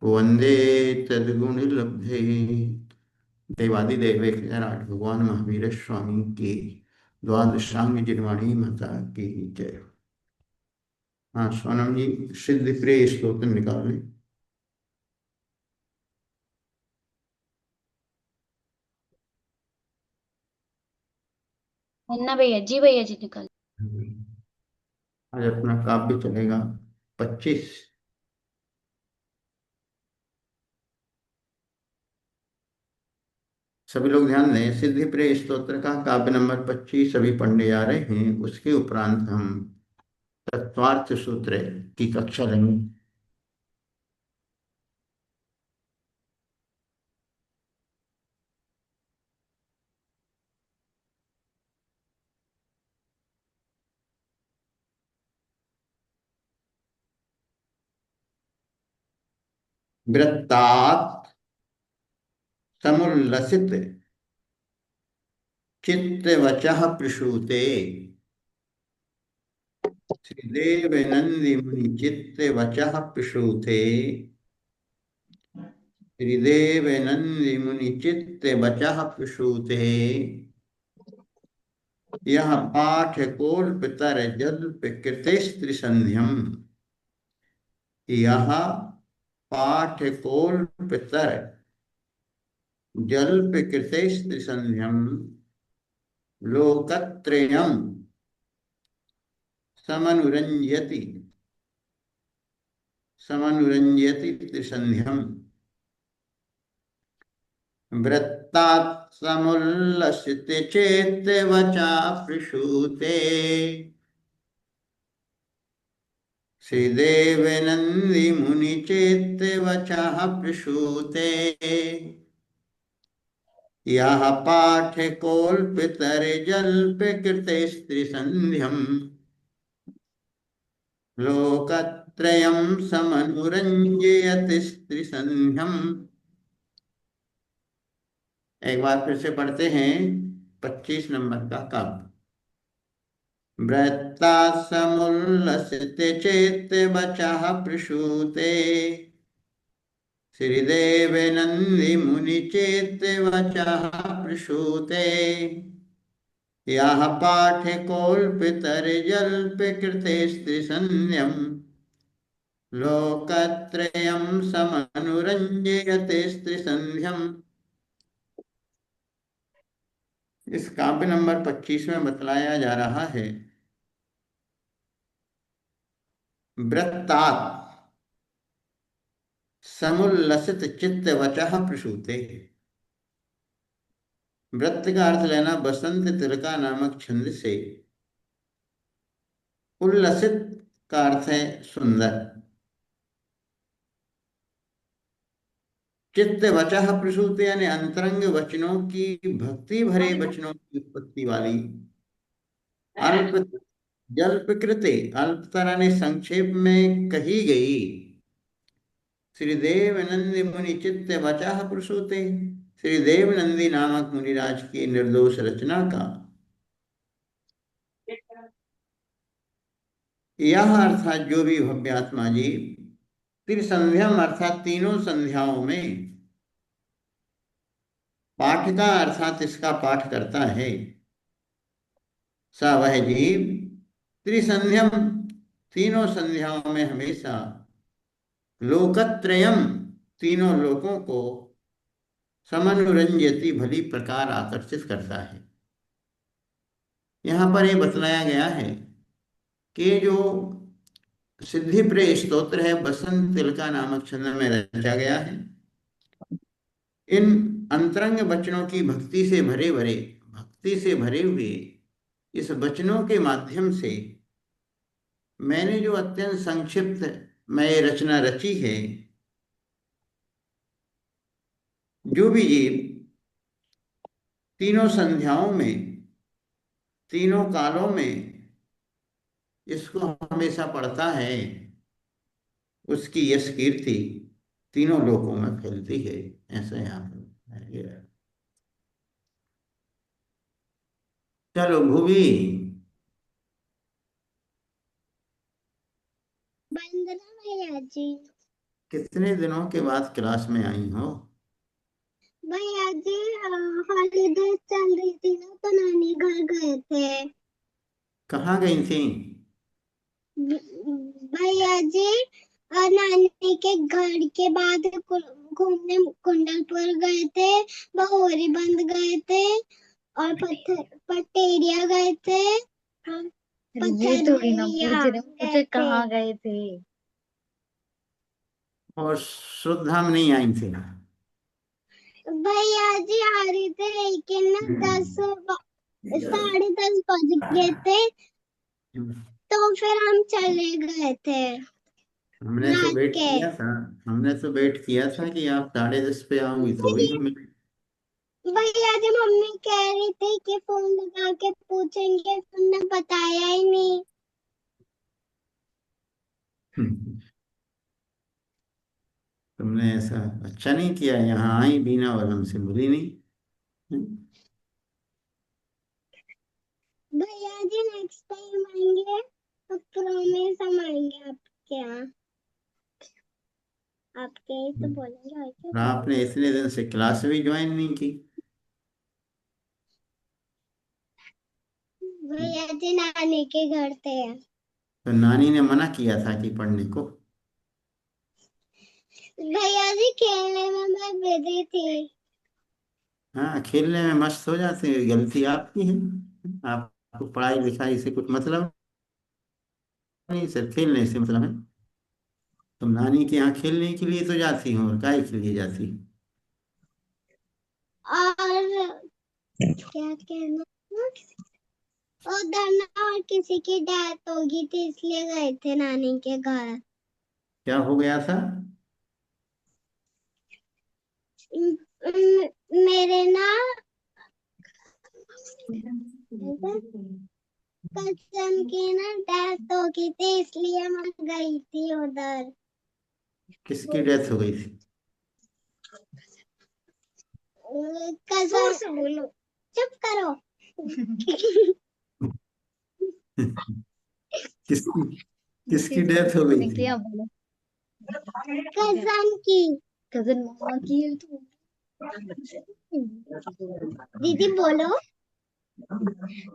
वंदे तद्गुणिलब्धे देवादिदेव एक राज भगवान महावीर स्वामी की द्वादशांग जिनवाणी माता की जय। हाँ सोनम जी, सिद्धि प्रिय स्तोत्र निकाल लें। मुन्ना भैया जी, भैया जी निकल। आज अपना काव्य चलेगा 25। सभी लोग ध्यान दें, सिद्धि प्रिय स्तोत्र का काव्य नंबर 25 सभी पढ़ने जा रहे हैं। उसके उपरांत हम तत्वार्थ सूत्र की कक्षा लेंगे। वृत्तात् समुल्लसित चित्तवचः प्रसूते श्रीदेव नंदी मुनि चित्तवचः प्रसूते श्रीदेव नंदी मुनि चित्तवचः प्रसूते यह पाठ कोल्पतर जल्प कृतेस्त्रिसंध्यम। यह पाठ कोल्पतर जल्प कृतेस्त्रिसंध्यम लोकत्रयम् समनुरञ्जति समनुरञ्जति त्रिसंध्यम्। वृत्तात् समुल्लसित चेत्तवचा प्रसूते श्रीदेव नंदी मुनि चेत्तवचः प्रसूते यः पाठ कोल्पितरे जल्प कृते स्त्रिसन्ध्यम् लोकत्रयं समनुरञ्जयति स्त्रिसन्ध्यम्। एक बार फिर से पढ़ते हैं 25 नंबर का काव्य। वृत्ता समुल्लसित चेत्तवचः प्रसूते श्रीदेव नंदी मुनि चेत्तवचः प्रसूते यः पाठे कल्पितर्जल्प कृते स्त्रिसंध्यम् लोकत्रयं समनुरञ्जयते स्त्रिसंध्यम्। इस काव्य नंबर 25 में बतलाया जा रहा है वृत्तात् समुल्लसित चित्त वचः प्रसूते। वृत्त का अर्थ लेना बसंत तिलका नामक छंद से। उल्लसित का अर्थ है सुंदर। चित्त वचः प्रसूति यानी अंतरंग वचनों की, भक्ति भरे वचनों की उत्पत्ति वाली। अल्प जल्पकृते, अल्पतरा ने संक्षेप में कही गई। श्रीदेव नंदी मुनि चित्त वचः प्रसूते, श्रीदेव नंदी नामक मुनिराज की निर्दोष रचना का यह अर्थात जो भी भव्य आत्मा जी त्रिसंध्याम अर्थात तीनों संध्याओं में, पाठ का अर्थात इसका पाठ करता है, स वह जीव त्रिसंध्यम तीनों संध्याओं में हमेशा, लोकत्रयम तीनों लोकों को, समनुरंजति भली प्रकार आकर्षित करता है। यहाँ पर यह बतलाया गया है कि जो सिद्धि प्रिय स्तोत्र है बसंत तिलका नामक छंद में रचा गया है। इन अंतरंग वचनों की भक्ति से भरे हुए इस वचनों के माध्यम से मैंने जो अत्यंत संक्षिप्त मैं ये रचना रची है, जो भी जीव तीनों संध्याओं में, तीनों कालों में इसको हमेशा पढ़ता है, उसकी यश कीर्ति तीनों लोकों में फैलती है। ऐसा यहाँ पर है। चलो भूवी, वंदना भैया जी। कितने दिनों के बाद क्लास में आई हो? भैया जी हॉलीडेज चल रही थी ना, तो नानी घर गए थे। कहाँ गई थी? भैया जी नानी के घर के बाद घूमने कुंडलपुर गए थे, बहोरी बंद गए थे और पटेरिया गए थे। ये थोड़ी ना पूछ रहे, मुझे कहाँ गए थे। और श्रद्धा में नहीं आई थी? भैया जी आ रही थे, लेकिन ना 10 बज गए थे, तो फिर हम चले गए थे। हमने तो वेट किया था। हमने तो वेट किया था कि आप 10:30 पे आओगी तो ही हमें। भैया जी मम्मी कह रही थी कि फोन लगा के पूछेंगे, तुमने बताया ही नहीं। तुमने ऐसा अच्छा नहीं किया, यहाँ आई बिना और हमसे मिली नहीं। भैया जी नेक्स्ट टाइम आएंगे तो प्रॉमिस हम आएंगे आपके यहाँ। आपके ही तो बोलेंगे और क्या और बोलेंगे। आपने इतने दिन से क्लास भी ज्वाइन नहीं की। भैया जी नानी के घर थे। तो नानी ने मना किया था कि पढ़ने को? भैया जी खेलने में मैं बिजी थी। हाँ, खेलने में मस्त हो जाते हैं, गलती आपकी है। आपको पढ़ाई लिखाई से कुछ मतलब नहीं, सिर्फ खेलने से मतलब है। तुम नानी के यहाँ खेलने के लिए तो जाती हो, और काहे के लिए जाती हो? और क्या कहना, उधर ना और किसी की डेथ हो गई थी, इसलिए गए थे नानी के घर। क्या हो गया था? मेरे ना कजन की ना डेथ हो गई थी, इसलिए मैं गई थी उधर। किसकी डेथ हो गई थी? कजन से बोलो, चुप करो। किसकी किसकी डेथ हो गई थी? कजन की। कजन मामा की है तो दीदी बोलो।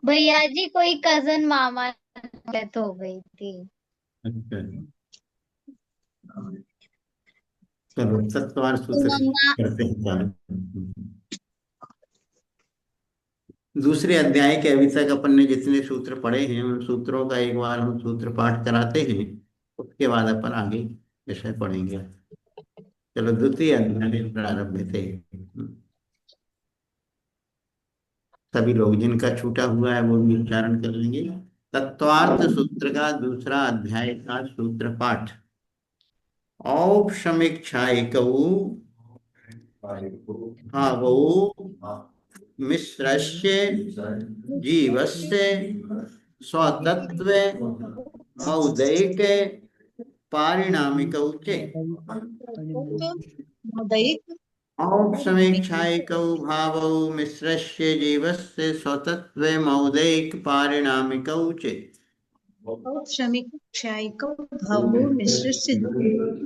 भैया जी कोई कजन मामा डेथ हो गई थी। अच्छा, चलो सत्वार तो सूत्र मम्मा करते हैं चालू। दूसरे अध्याय के अभी तक अपन ने जितने सूत्र पढ़े हैं, उन सूत्रों का एक बार हम सूत्र पाठ कराते हैं, उसके बाद अपन आगे विषय पढ़ेंगे। चलो, द्वितीय अध्याय प्रारंभ थे। सभी लोग जिनका छूटा हुआ है वो भी उच्चारण कर लेंगे। तत्वार्थ सूत्र का दूसरा अध्याय का सूत्र पाठ। औपसमीक्षायकौ भावौ मिश्रस्य जीवस्य स्वतत्वे मौदैके पारिणामिकौ च। औपसमीक्षायकौ भावौ मिश्रस्य जीवस्य स्वतत्वे मौदैक पारिणामिकौ च। क्षमिकक्षायिकौ भावो मिश्रस्य जीवस्य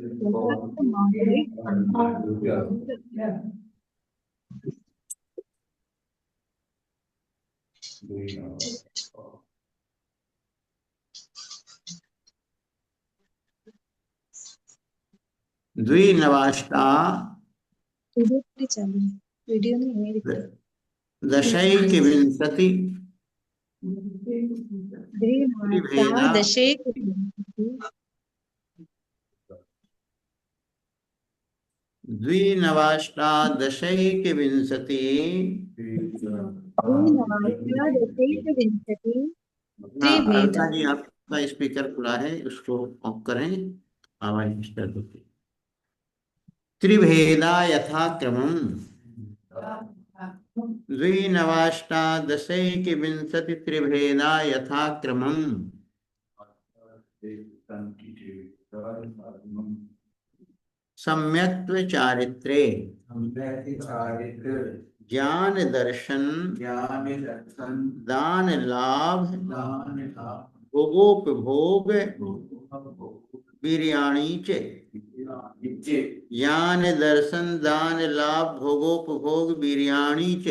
द्विनवाष्टा वीडियो नहीं मेरी दशैकविंशति त्रिभेदा द्विनवाष्टादशैकविंशति त्रिभेदा। जी आपका स्पीकर खुला है, उसको ऑफ करें, आवाज डिस्टर्ब होती है। त्रिभेदा यथाक्रमम् द्विनवाष्टादशैकविंशति त्रिभेदा यथाक्रमम् सम्यक्त्व चारित्रे ज्ञान दर्शन दान लाभ भोगोपभोग वीर्याणि च ज्ञान दर्शन दान लाभ भोगोपभोग वीर्याणि च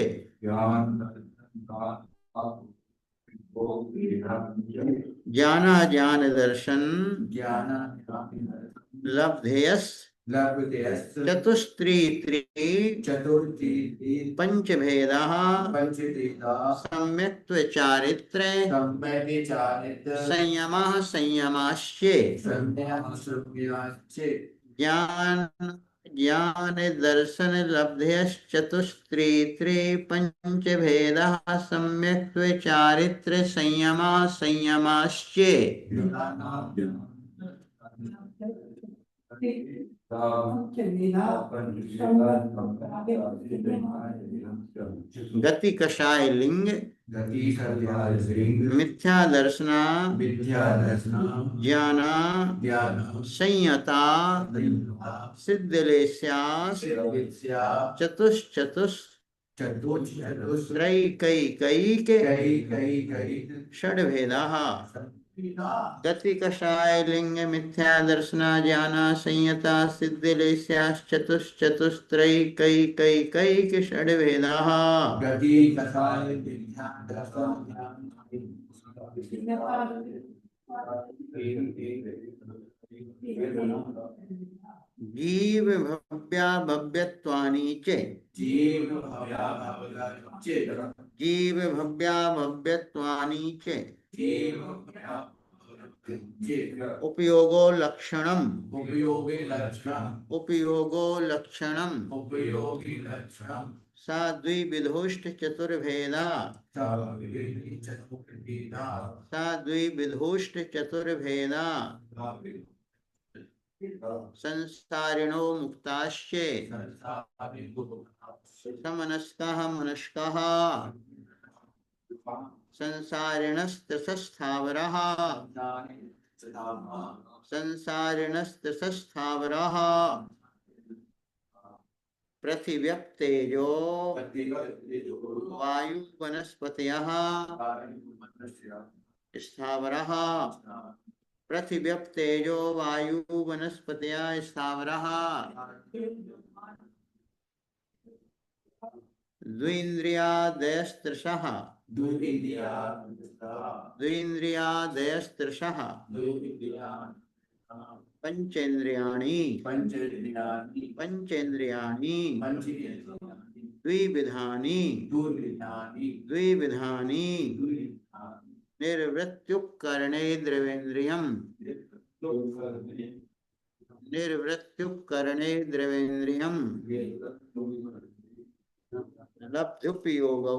ज्ञाना ज्ञान दर्शन लब्धेयस चतुस्त्री पंचभेदः सम्यक्त्व चारित्र्य संयमः संयमाश्चे ज्ञान ज्ञान दर्शन लब्धयश्चतुस्त्रि पंचभेदः सम्यक्त्व चारित्र्य संयमा संयमाश्चे गति कषाय लिंग मिथ्या दर्शना ज्ञाना संयता सिद्धलेस्यास् चतुश्चतुस् त्रैकैकैक षड्भेदाः गति कषाय लिंग मिथ्या दर्शना ज्ञाना संयता सिद्धिलेस्याश्च चतुश्चतुस्त्रैकैकैक षड्भेदाः जीव भव्या भव्यत्वानि च जीव भव्या भव्यत्वानि च उपयोगो लक्षणम् उपयोगो लक्षणम् सा द्विविधोष्ट चतुर्भेदा सा द्विविधोष्ट चतुर्भेदा संसारिणो मुक्ताश्चे समनस्काः मनस्काः संसारिणस्त्रिसस्थावरः संसारिणस्त्रिसस्थावरः पृथिव्यप्तेजो वायु वनस्पतयः स्थावरः पृथिव्यप्तेजो वायु वनस्पतयः स्थावरः द्विन्द्रियादयस्त्रिशः द्विन्द्रियादयस्त्रिशः पंचेन्द्रियाणि पंचेन्द्रियाणि द्विविधानि द्विविधानि निर्वृत्युपकरणे द्रवेन्द्रियम् निर्वृत्युपकरणे द्रवेन्द्रियम् लब्धुपयोगौ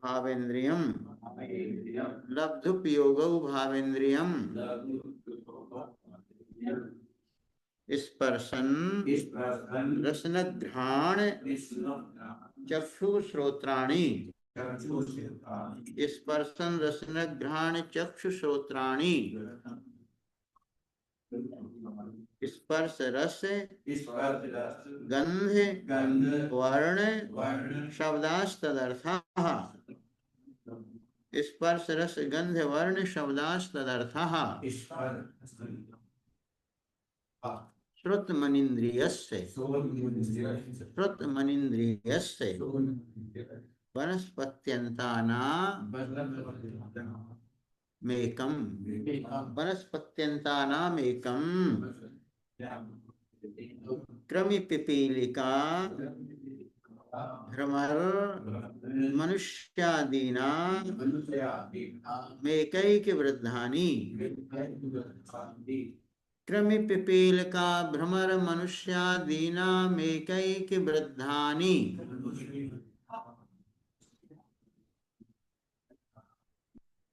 भावेन्द्रियम् लब्धुपयोगौ भावेन्द्रियम् स्पर्शन रसनघ्राण चक्षुश्रोत्राणि स्पर्शन रसनघ्राण चक्षुश्रोत्राणि स्पर्श रस गंध वर्ण शब्दास्तदर्थः स्पर्श रस गंध वर्ण शब्दास्तदर्थः श्रुतमनीन्द्रियस्य श्रुतमनीन्द्रियस्य वनस्पत्यन्तानामेकम् वनस्पत्यन्तानामेकम् कृमिपिपीलिका भ्रमर मनुष्यादीना मेकैक वृद्धानि कृमिपिपीलिका भ्रमर मनुष्यादीना मेकैक वृद्धानि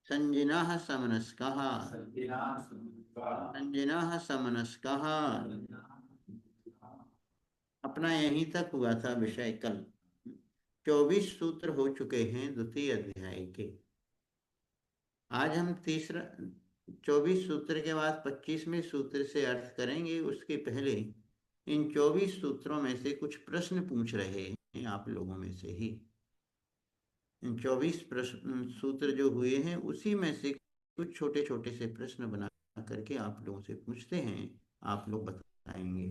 संजिनः समनस्कः संजिनः समनस्कः। अपना यहीं तक हुआ था विषय कल। 24 सूत्र हो चुके हैं द्वितीय अध्याय के। आज हम 24 सूत्र के बाद 25वें सूत्र से अर्थ करेंगे। उसके पहले इन 24 सूत्रों में से कुछ प्रश्न पूछ रहे हैं आप लोगों में से ही। इन 24 प्रश्न सूत्र जो हुए हैं उसी में से कुछ छोटे छोटे से प्रश्न बना करके आप लोगों से पूछते हैं, आप लोग बताएंगे।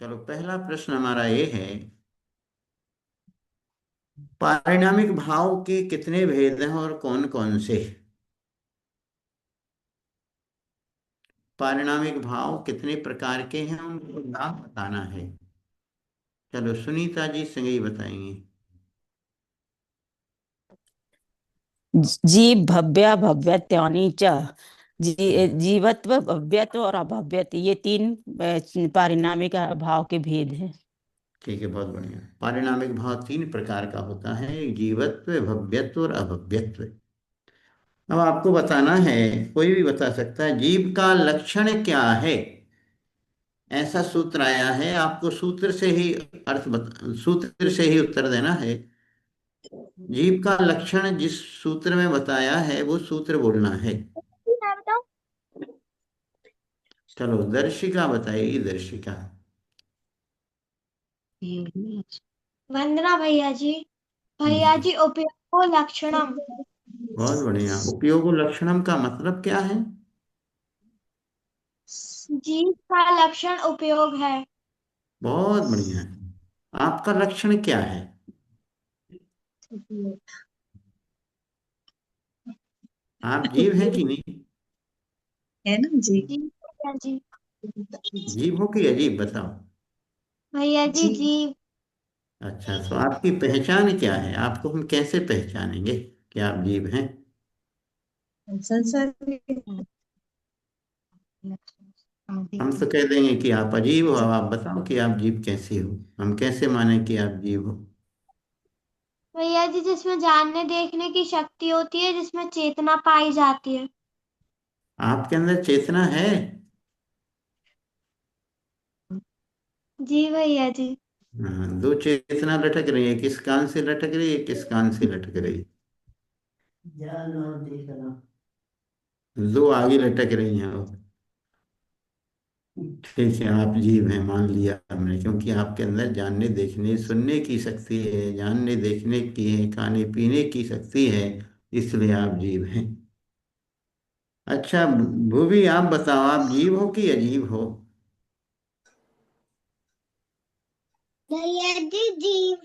चलो, पहला प्रश्न हमारा ये है, पारिणामिक भाव के कितने भेद हैं और कौन कौन से? पारिणामिक भाव कितने प्रकार के हैं, उनको नाम बताना है। चलो, सुनीता जी संगई बताएंगे। जीव भव्य भव्यत्वानि च। जीवत्व, भव्यत्व और अभव्यत्व, ये तीन पारिणामिक भाव के भेद हैं। ठीक है, बहुत बढ़िया। पारिणामिक भाव तीन प्रकार का होता है, जीवत्व, भव्यत्व और अभव्यत्व। अब आपको बताना है, कोई भी बता सकता है, जीव का लक्षण क्या है। ऐसा सूत्र आया है, आपको सूत्र से ही सूत्र से ही उत्तर देना है। जीव का लक्षण जिस सूत्र में बताया है वो सूत्र बोलना है। बताओ। चलो, दर्शिका बताइए, दर्शिका। वंदना भैया जी। भैया जी, उपयोग लक्षणम। बहुत बढ़िया। उपयोग लक्षणम का मतलब क्या है? जीव का लक्षण उपयोग है। बहुत बढ़िया। आपका लक्षण क्या है? आप जीव हैं कि नहीं? है ना जी। जी भैया जी। जीव हो कि अजीब, बताओ। भैया जी, जी जीव। अच्छा, तो आपकी पहचान क्या है? आपको हम कैसे पहचानेंगे कि आप जीव हैं? संसार हम तो कह देंगे कि आप अजीब हो, अब आप बताओ कि आप जीव कैसे हो, हम कैसे माने कि आप जीव हो? भैया जी, जिसमें जानने देखने की शक्ति होती है, जिसमें चेतना पाई जाती है। आपके अंदर चेतना है? जी भैया जी। हाँ, दो चेतना लटक रही है, किस कान से लटक रही है, किस कान से लटक रही है? दो आगे लटक रही हैं। ठीक है, आप जीव हैं, मान लिया हमने, क्योंकि आपके अंदर जानने देखने सुनने की शक्ति है, जानने देखने की है, खाने पीने की शक्ति है, इसलिए आप जीव हैं। अच्छा, भूवी आप बताओ, आप जीव हो कि अजीब हो? भैया जी, जीव।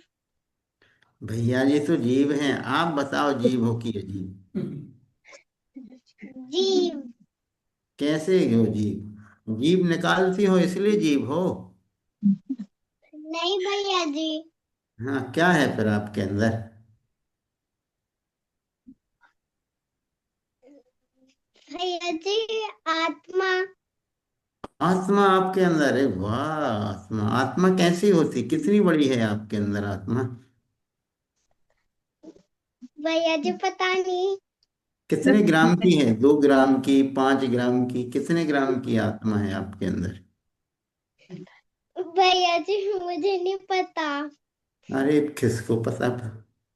भैया जी तो जीव हैं, आप बताओ जीव हो कि अजीब? जीव। कैसे हो जीव? जीभ निकालती हो इसलिए जीव हो? नहीं भैया जी। हाँ, क्या है फिर आपके अंदर? भैया जी, आत्मा। आत्मा आपके अंदर है? वाह, आत्मा, आत्मा कैसी होती, कितनी बड़ी है आपके अंदर आत्मा? भैया जी, पता नहीं। कितने ग्राम की है, 2 ग्राम की, 5 ग्राम की, कितने ग्राम की आत्मा है आपके अंदर? भैया जी, मुझे नहीं पता। अरे, किसको पता?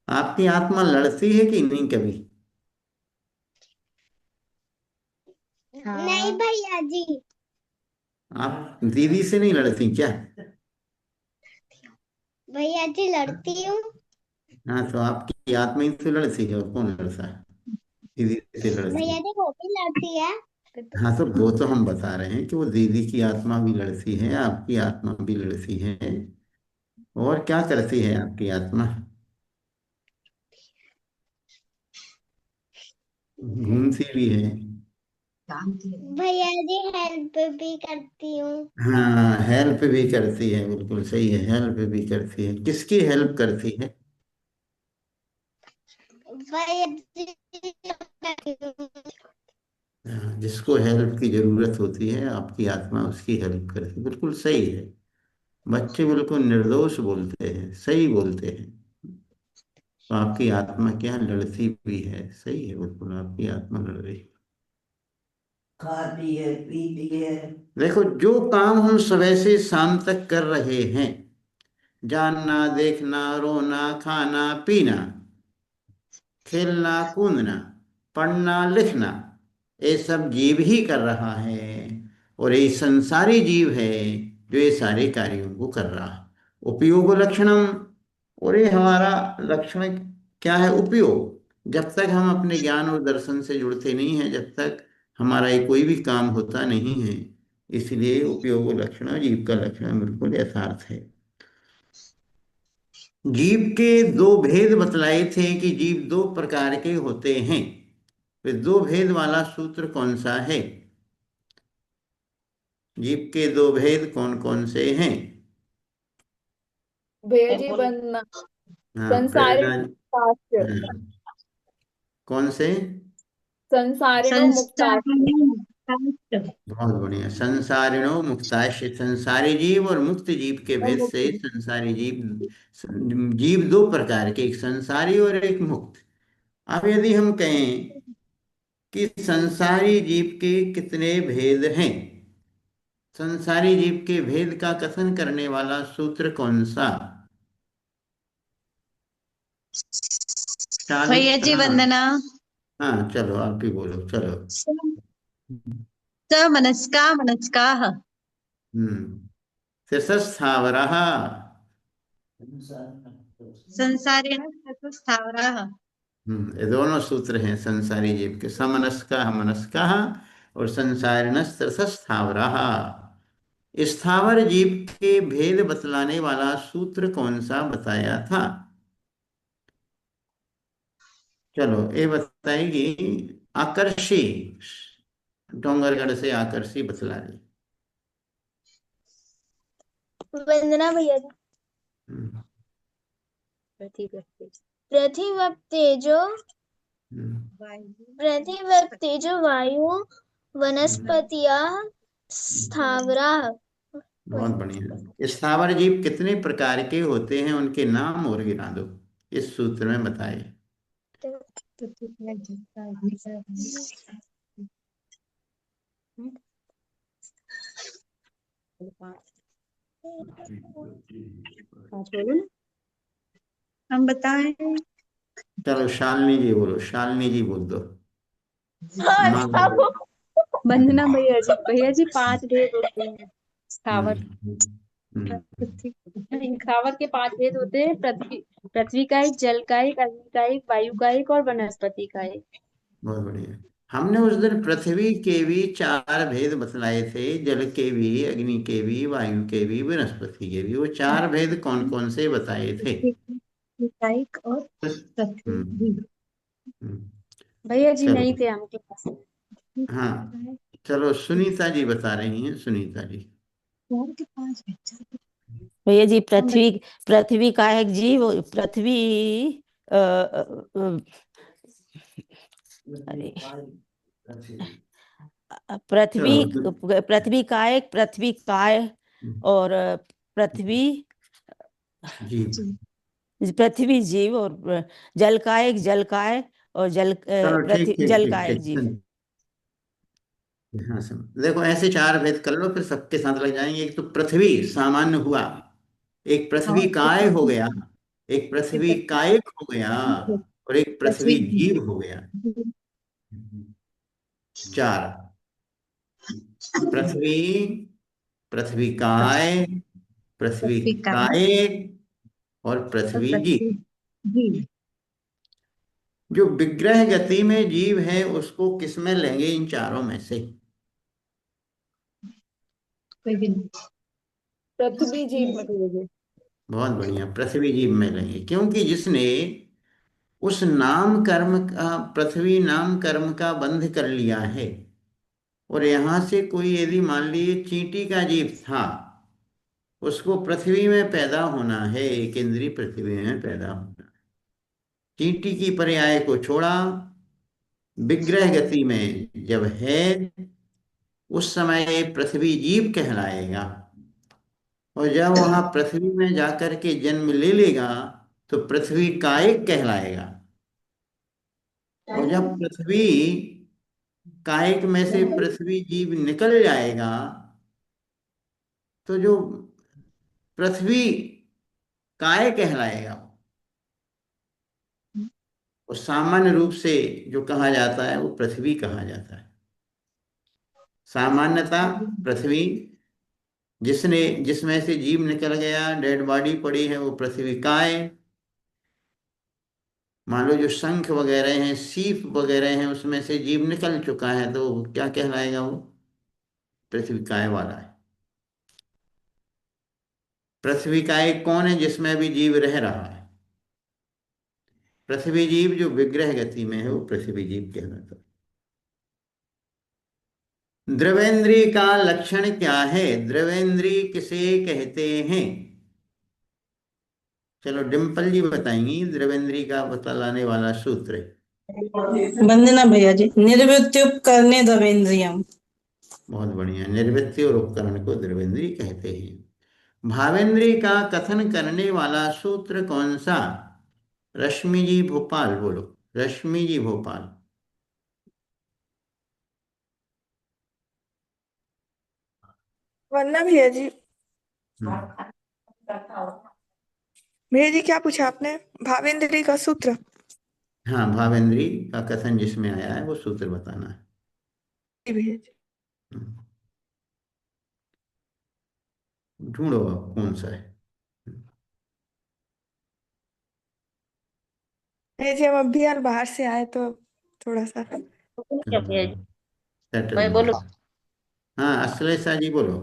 आपकी आत्मा लड़ती है कि नहीं कभी? नहीं भैया जी। आप दीदी से नहीं लड़ती क्या? भैया जी, लड़ती हूँ। हाँ, तो आपकी आत्मा ही तो लड़ती है, और कौन लड़ता है? दीदी से लड़ती भैया है। जी, वो भी लड़ती है। हाँ, तो वो तो हम बता रहे हैं कि वो दीदी की आत्मा भी लड़ती है, आपकी आत्मा भी लड़ती है। और क्या करती है आपकी आत्मा? घूमती भी है। भैया जी, हेल्प भी करती हूँ। हाँ, हेल्प भी करती है, बिल्कुल सही है, हेल्प भी करती है। किसकी हेल्प करती है? भैया जी, हाँ, जिसको हेल्प की जरूरत होती है आपकी आत्मा उसकी हेल्प करती है, बिल्कुल सही है। बच्चे बिल्कुल निर्दोष बोलते हैं, सही बोलते हैं। तो आपकी आत्मा क्या लड़ती भी है, सही है, बिल्कुल आपकी आत्मा लड़ रही है, खाती है, पीती है। देखो, जो काम हम सुबह से शाम तक कर रहे हैं, जानना देखना रोना खाना पीना, खेलना कूदना, पढ़ना लिखना, ये सब जीव ही कर रहा है। और ये संसारी जीव है जो ये सारे कार्यों को कर रहा है। उपयोग लक्षणम, और ये हमारा लक्षण क्या है? उपयोग। जब तक हम अपने ज्ञान और दर्शन से जुड़ते नहीं हैं, जब तक हमारा ये कोई भी काम होता नहीं है, इसलिए उपयोग लक्षण जीव का लक्षण बिल्कुल यथार्थ है। जीव के दो भेद बतलाए थे कि जीव दो प्रकार के होते हैं। वे दो भेद वाला सूत्र कौन सा है? जीव के दो भेद कौन कौन से हैं? भैया जी वंदना। हाँ, संसारिण प्रेरणा। मुक्ताश्च। हाँ, कौन से? संसारिणो मुक्ताश्च। संसारिणो बहुत बढ़िया। संसारिणो मुक्ताश्च, संसारी जीव और मुक्त जीव के और भेद मुक्त। से संसारी जीव, जीव दो प्रकार के, एक संसारी और एक मुक्त। अब यदि हम कहें कि संसारी जीव के कितने भेद हैं, संसारी जीव के भेद का कथन करने वाला सूत्र कौन सा? भैया जी हाँ। वंदना। हाँ, चलो आप ही बोलो, चलो। समनस्का मनस्काः। हम्म। शिरसस्थावरः। संसारिणः स्थावराः। ये दोनों सूत्र हैं संसारी जीव के, समनस्का मनस्का और संसारिणस्थावरः। स्थावर जीव के भेद बतलाने वाला सूत्र कौन सा बताया था? चलो ये बताएगी आकर्षी, डोंगरगढ़ से आकर्षी बतला रही। वंदना भैया जी। हम्म, पृथ्वी तेजो पृथ्वी तेजो वायु वनस्पतियाः स्थावराः। बहुत बढ़िया। स्थावर जीव कितने प्रकार के होते हैं, उनके नाम और गिना दो, इस सूत्र में बताए। हम बताएं। चलो शालिनी जी बोलो, शालिनी जी बोल दो। माँ अच्छा बोलो। वंदना भैया जी। भैया जी 5 भेद होते हैं स्थावर। हम्म, हम्म, स्थावर के 5 भेद होते हैं। पृथ्वी पृथ्वी का एक, जल का एक, अग्नि का एक, वायु का एक और वनस्पति का एक। बहुत बढ़िया। हमने उस दिन पृथ्वी के भी चार भेद बतलाए थे, जल के भी, अग्नि के भी, वायु के भी, वनस्पति के भी। वो चार भेद कौन कौन से बताए थे? कायिक और हम्म, पृथ्वी। हम्म, भैया जी चलो। नहीं थे हम क्लास में। हाँ, चलो सुनीता जी बता रही हैं, सुनीता जी। चार के पांच है, भैया जी हम पृथ्वी, पृथ्वी का एक जीव, पृथ्वी अरे पृथ्वी, चलो। पृथ्वी का एक, पृथ्वी काय और पृथ्वी, जी, पृथ्वी जीव और जल का एक, जल का है और जल चलो ठीक पृथ्वी ठीक जल का ठीक एक जीव। ठीक। हाँ समझ, देखो ऐसे चार भेद कर लो, फिर सबके साथ लग जाएंगे। एक तो पृथ्वी सामान्य हुआ, एक पृथ्वी काय हो गया, एक पृथ्वी कायक हो गया, और एक पृथ्वी पृथ्वी जीव हो गया। चार। पृथ्वी, पृथ्वी काय, पृथ्वी पृथ्वी का कायक और और पृथ्वी पृथ्वी जीव। जीव। जो विग्रह गति में जीव है उसको किस में लेंगे इन चारों में से? कोई भी नहीं। पृथ्वी जीव में भैया जी। बहुत बढ़िया, पृथ्वी जीव में लेंगे, क्योंकि जिसने उस नाम कर्म का, पृथ्वी नाम कर्म का बंध कर लिया है। और यहां से कोई यदि मान लीजिए चींटी का जीव था, उसको पृथ्वी में पैदा होना है, एक इंद्रिय पृथ्वी में पैदा होना। चींटी की पर्याय को छोड़ा, विग्रह गति में जब है, उस समय ये पृथ्वी जीव कहलाएगा। और जब वहां पृथ्वी में जाकर के जन्म ले लेगा तो पृथ्वी कायिक कहलाएगा। और जब पृथ्वी कायिक में से पृथ्वी जीव निकल जाएगा, तो जो पृथ्वी काय कहलाएगा। और सामान्य रूप से जो कहा जाता है वो पृथ्वी कहा जाता है। सामान्यतः पृथ्वी, जिसमें से जीव निकल गया, डेड बॉडी पड़ी है, वो पृथ्वी काय। मान लो जो शंख वगैरह हैं, सीप वगैरह हैं, उसमें से जीव निकल चुका है, तो वो क्या कहलाएगा? वो पृथ्वी काय वाला है। पृथ्वी काय कौन है? जिसमें भी जीव रह रहा है। पृथ्वी जीव जो विग्रह गति में है वो पृथ्वी जीव कहलाता है। द्रवेंद्री का लक्षण क्या है? द्रवेंद्री किसे कहते हैं? चलो डिम्पल जी बताएंगी द्रवेंद्री का बतलाने वाला सूत्र। वंदना भैया जी, निर्वृत्त्युपकरणे द्रवेंद्रियम। बहुत बढ़िया। निर्वृत्ति और उपकरण को द्रवेंद्री कहते हैं। भावेंद्री का कथन करने वाला सूत्र कौन सा? रश्मि जी भोपाल बोलो। रश्मि जी भोपाल। वरना भैया जी, हम्म। भैया जी क्या पूछा आपने? भावेंद्री का सूत्र? हाँ, भावेंद्री का कथन जिसमें आया है वो सूत्र बताना है। जी भैया जी। हम्म। ढूंढो आप कौन सा है। भैया जी हम अभी यार बाहर से आए तो थोड़ा सा। क्या भैया जी? सेटल मैं हो बोलूं? जाए। हाँ, अश्लेषा जी बोलो।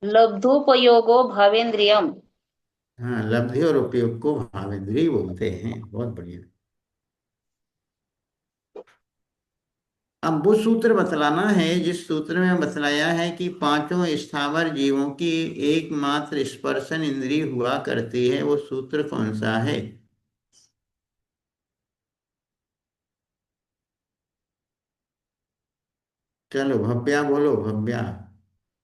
लब्धोपयोगो भावेन्द्रियम। हाँ, लब्धि और उपयोग को भावेंद्री बोलते हैं। बहुत बढ़िया। अब वो सूत्र बतलाना है जिस सूत्र में बतलाया है कि पांचों स्थावर जीवों की एकमात्र स्पर्शन इंद्रिय हुआ करती है। वो सूत्र कौन सा है? चलो भव्या बोलो। भव्या,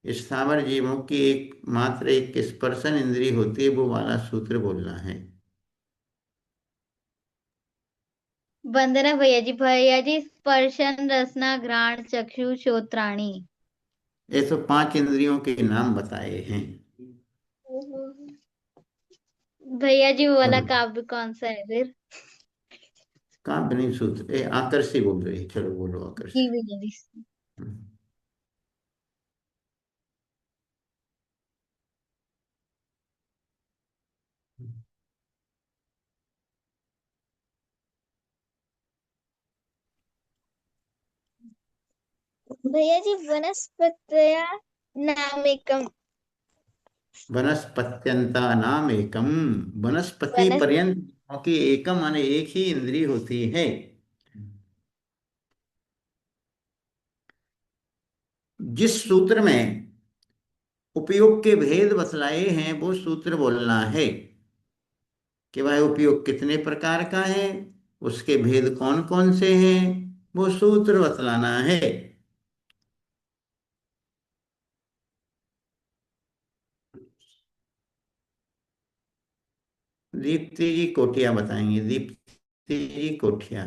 स्थावर जीवों की एकमात्र एक स्पर्शन इंद्रिय होती है, वो वाला सूत्र बोलना है। वंदना भैया जी स्पर्शन रसना घ्राण चक्षु श्रोत्राणी। ये तो पांच इंद्रियों के नाम बताए हैं। भैया जी वो वाला बोलो। काव्य कौन सा है फिर? काव्य नहीं, सूत्र। आकर्षी बोल रही। चलो बोलो जी आकर्षी। भैया जी। हम्म। भैया जी वनस्पतया नामेकम। वनस्पत्यंता नाम एकम। वनस्पति वनस पर्यंत की एकम माने एक ही इंद्रिय होती है। जिस सूत्र में उपयोग के भेद बतलाए हैं वो सूत्र बोलना है कि वह उपयोग कितने प्रकार का है, उसके भेद कौन कौन से हैं, वो सूत्र बतलाना है। दीप्ति जी कोठिया बताएंगे। दीप्ति जी कोठिया।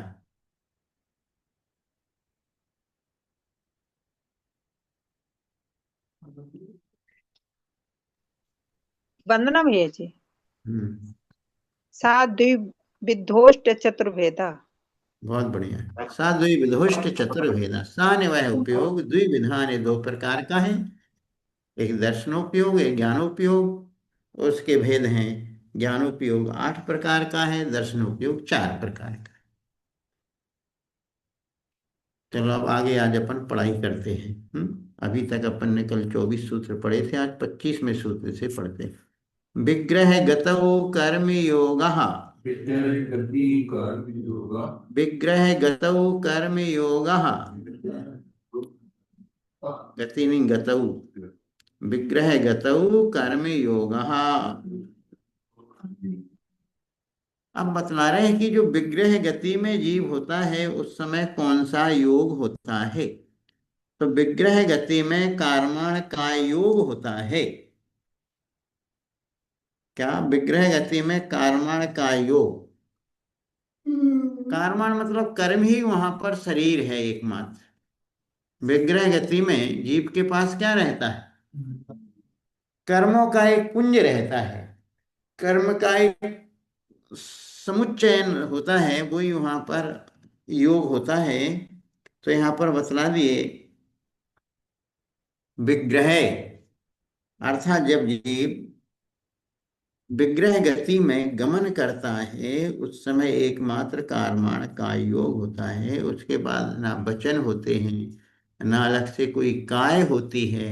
वंदना भैया जी। हम्म। सा द्विविधोष्ट चतुर्भेदा। बहुत बढ़िया। सा द्विविधोष्ट चतुर्भेद। सा ने वह उपयोग, द्विविधा ने दो प्रकार का है। एक दर्शनोपयोग, एक ज्ञानोपयोग। उसके भेद हैं। ज्ञानोपयोग 8 प्रकार का है, दर्शनोपयोग 4 प्रकार का है। चलो अब आगे आज अपन पढ़ाई करते हैं। अभी तक अपन ने कल 24 सूत्र पढ़े थे, आज 25वें सूत्र से पढ़ते हैं। विग्रह गतौ कर्म योगः। विग्रह गतौ कर्म योगः। गति नहीं, गतौ। विग्रह गतौ कर्म योगः। अब बतला रहे हैं कि जो विग्रह गति में जीव होता है उस समय कौन सा योग होता है। तो विग्रह गति में कर्मण का योग होता है। क्या? विग्रह गति में कर्मण का योग। कर्मण मतलब कर्म ही वहां पर शरीर है एकमात्र। विग्रह गति में जीव के पास क्या रहता है? कर्मों का एक पुंज रहता है। कर्म का एक समुच्चयन होता है वही वहां पर योग होता है। तो यहाँ पर बतला दिए विग्रह अर्थात जब जीव विग्रह गति में गमन करता है उस समय एकमात्र कारमाण का योग होता है। उसके बाद ना वचन होते हैं ना अलग से कोई काय होती है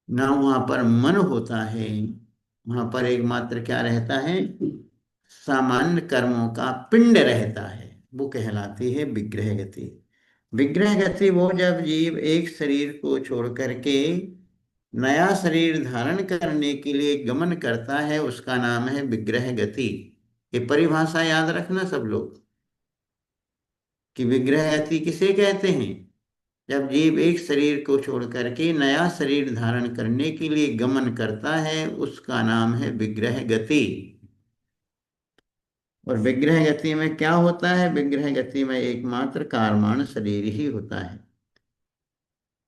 ना वहां पर मन होता है। वहां पर एकमात्र क्या रहता है सामान्य कर्मों का पिंड रहता है वो कहलाती है विग्रह गति। विग्रह गति वो जब जीव एक शरीर को छोड़ करके नया शरीर धारण करने के लिए गमन करता है उसका नाम है विग्रह गति। ये परिभाषा याद रखना सब लोग कि विग्रह गति किसे कहते हैं। जब जीव एक शरीर को छोड़ करके नया शरीर धारण करने के लिए गमन करता है उसका नाम है विग्रह गति। और विग्रह गति में क्या होता है विग्रह गति में एकमात्र कारमाण शरीर ही होता है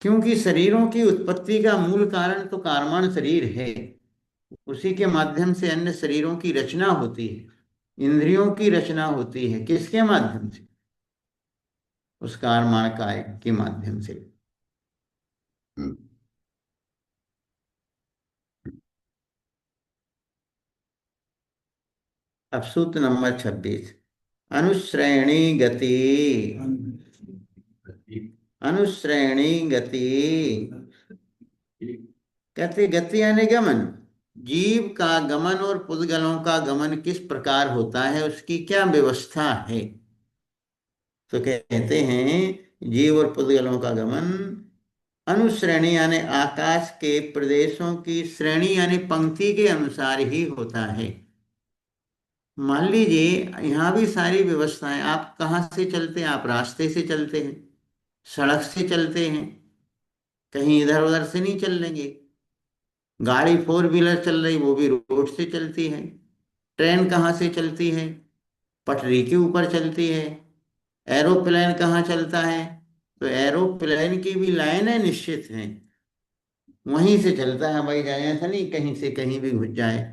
क्योंकि शरीरों की उत्पत्ति का मूल कारण तो कारमाण शरीर है। उसी के माध्यम से अन्य शरीरों की रचना होती है इंद्रियों की रचना होती है किसके माध्यम से उस कारमाण काय के माध्यम से। अब सूत्र नंबर 26 अनुश्रेणी गति अनुश्रेणी गति कहते गति यानी गमन जीव का गमन और पुद्गलों का गमन किस प्रकार होता है उसकी क्या व्यवस्था है। तो कहते हैं जीव और पुद्गलों का गमन अनुश्रेणी यानी आकाश के प्रदेशों की श्रेणी यानी पंक्ति के अनुसार ही होता है। मान लीजिए यहाँ भी सारी व्यवस्थाएं आप कहाँ से चलते हैं आप रास्ते से चलते हैं सड़क से चलते हैं कहीं इधर उधर से नहीं चल लेंगे। गाड़ी 4 व्हीलर चल रही वो भी रोड से चलती है। ट्रेन कहाँ से चलती है पटरी के ऊपर चलती है। एरोप्लेन कहाँ चलता है तो एरोप्लेन की भी लाइनें निश्चित हैं वहीं से चलता है भाई जाए ऐसा नहीं कहीं से कहीं भी घुस जाए।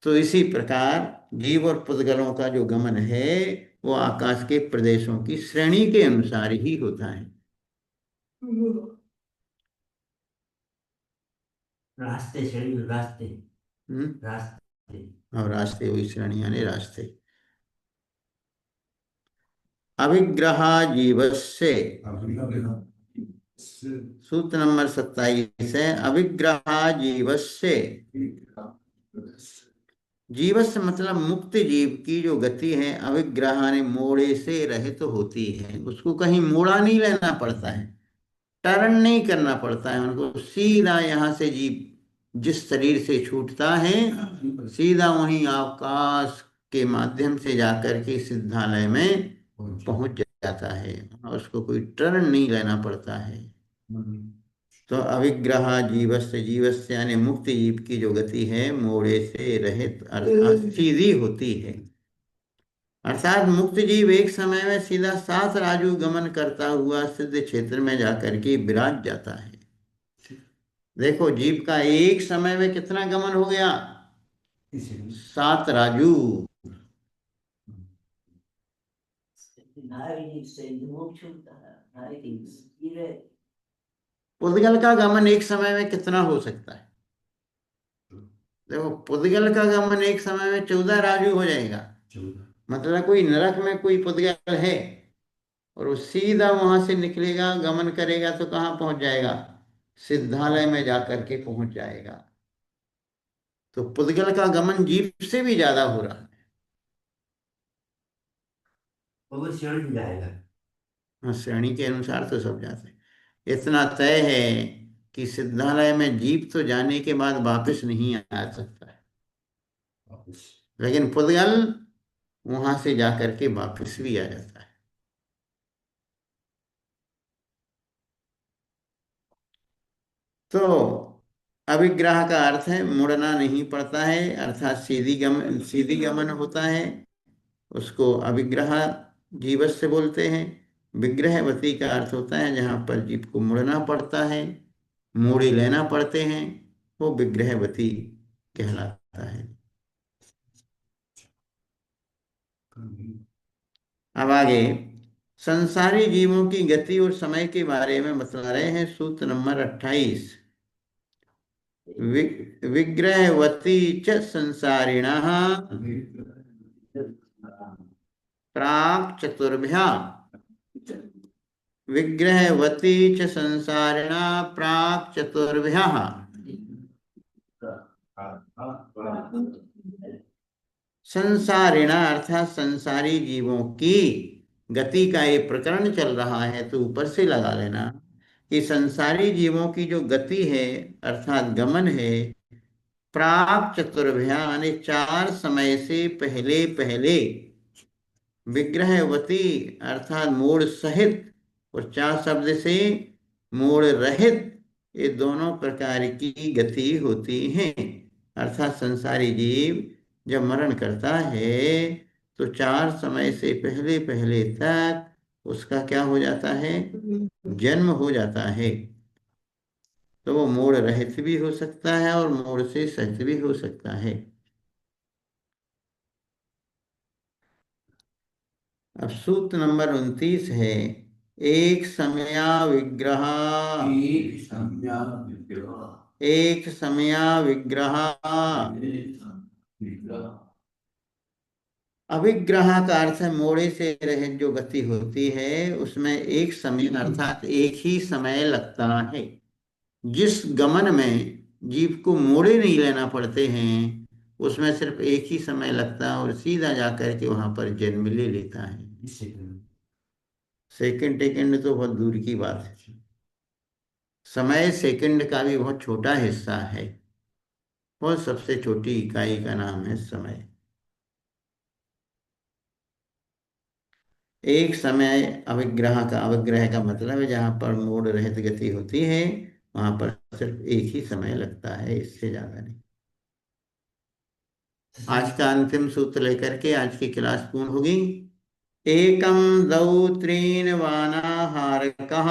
तो इसी प्रकार जीव और पुद्गलों का जो गमन है वो आकाश के प्रदेशों की श्रेणी के अनुसार ही होता है। रास्ते श्रेणी रास्ते रास्ते और रास्ते वही श्रेणी यानी रास्ते। अविग्रह जीवस्य सूत्र नंबर 27 है अविग्रह जीवस्य जीवस्य मतलब मुक्त जीव की जो गति है अविग्रह ने मोड़े से रहित होती है उसको कहीं मोड़ा नहीं लेना पड़ता है टर्न नहीं करना पड़ता है उनको सीधा यहाँ से जीव जिस शरीर से छूटता है सीधा वहीं आकाश के माध्यम से जाकर के सिद्धालय में पहुंच जाता है उसको कोई टर्न नहीं लेना पड़ता है। तो अविग्रह जीवस्य जीवस्य यानी मुक्त जीव की जो गति है मोड़े से रहित अर्थात सीधी होती है। अर्थात मुक्त जीव एक समय में सीधा 7 राजू गमन करता हुआ सिद्ध क्षेत्र में जाकर के विराज जाता है। देखो जीव का एक समय में कितना गमन हो गया 7 राजू। पुद्गल का गमन एक समय में कितना हो सकता है देखो पुद्गल का गमन एक समय में 14 राजू हो जाएगा। मतलब कोई नरक में कोई पुद्गल है और वो सीधा वहां से निकलेगा गमन करेगा तो कहाँ पहुंच जाएगा सिद्धालय में जाकर के पहुंच जाएगा। तो पुद्गल का गमन जीव से भी ज्यादा हो रहा है वो श्रेणी जाएगा। हाँ श्रेणी के अनुसार तो सब जाते हैं। इतना तय है कि सिद्धालय में जीव तो जाने के बाद वापस नहीं आ सकता है लेकिन पुद्गल वहां से जाकर के वापस भी आ जाता है। तो अविग्रह का अर्थ है मुड़ना नहीं पड़ता है अर्थात सीधी गमन होता है उसको अविग्रह जीवस्य बोलते हैं। विग्रहवती का अर्थ होता है जहां पर जीव को मुड़ना पड़ता है मोड़े लेना पड़ते हैं वो विग्रहवती कहलाता है। अब आगे संसारी जीवों की गति और समय के बारे में बता रहे हैं। सूत्र नंबर 28। विग्रहवती च संसारिणः प्राक् चतुर्भ्या। विग्रहवती च संसारिणा प्राक् चतुर्भ्यः। संसारिणा अर्थात संसारी जीवों की गति का ये प्रकरण चल रहा है, तो ऊपर से लगा लेना कि संसारी जीवों की जो गति है अर्थात गमन है, प्राक चतुर्भ्या यानी 4 समय से पहले पहले, विग्रहवती अर्थात मूड सहित और 4 शब्द से मूड रहित, ये दोनों प्रकार की गति होती है। अर्थात संसारी जीव जब मरण करता है तो 4 समय से पहले पहले तक उसका क्या हो जाता है, जन्म हो जाता है। तो वो मूड रहित भी हो सकता है और मूड से सहित भी हो सकता है। अब सूत्र नंबर 29 है। एक समया विग्रह, एक समया विग्रह। अविग्रह का अर्थ है मोड़े से रहित जो गति होती है, उसमें एक समय अर्थात एक ही समय लगता है। जिस गमन में जीव को मोड़े नहीं लेना पड़ते हैं उसमें सिर्फ एक ही समय लगता है और सीधा जाकर के वहां पर जन्म ले लेता है। सेकंड टेकंड तो बहुत दूर की बात है। समय सेकंड का भी बहुत छोटा हिस्सा है। वो सबसे छोटी इकाई का नाम है समय। एक समय अविग्रह का मतलब है जहां पर मूड रहित गति होती है वहां पर सिर्फ एक ही समय लगता है, इससे ज्यादा नहीं। आज का अंतिम सूत्र लेकर के आज की क्लास पूर्ण होगी। एकम दौ त्रीन वानाहारकः,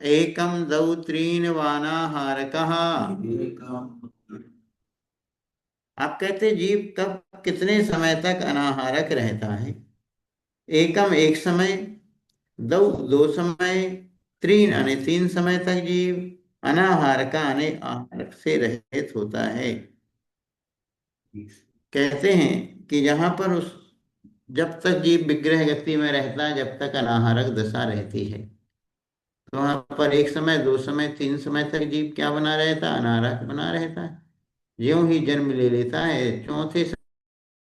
एकम दौ त्रीन वानाहारकः। आप कहते जीव कब कितने समय तक अनाहारक रहता है। एकम एक समय, दो दो समय, त्रीन यानी 3 समय तक जीव अनाहार का यानी आहार से रहित होता है। कहते हैं कि जहां पर उस जब तक जीव विग्रह गति में रहता है, जब तक अनाहारक दशा रहती है, तो वहां पर 1 समय 2 समय 3 समय तक जीव क्या बना रहता है, अनाहारक बना रहता है। ज्यों ही जन्म ले लेता है, चौथे